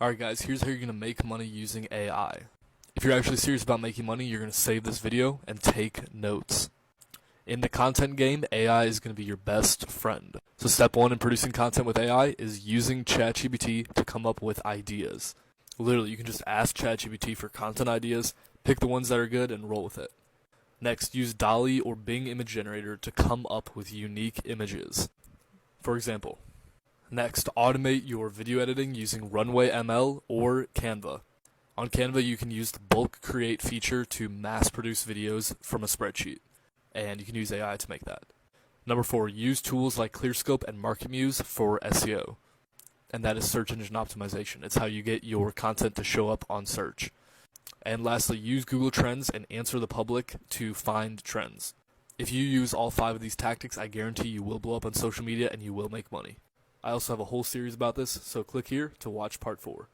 Alright guys, here's how you're going to make money using AI. If you're actually serious about making money, you're going to save this video and take notes. In the content game, AI is going to be your best friend. So step one in producing content with AI is using ChatGPT to come up with ideas. Literally, you can just ask ChatGPT for content ideas, pick the ones that are good, and roll with it. Next, use DALL-E or Bing Image Generator to come up with unique images. For example, next, automate your video editing using Runway ML or Canva. On Canva, you can use the bulk create feature to mass produce videos from a spreadsheet, and you can use AI to make that. Number 4, use tools like ClearScope and MarketMuse for SEO, and that is search engine optimization. It's how you get your content to show up on search. And lastly, use Google Trends and answer the public to find trends. If you use all 5 of these tactics, I guarantee you will blow up on social media and you will make money. I also have a whole series about this, so click here to watch part 4.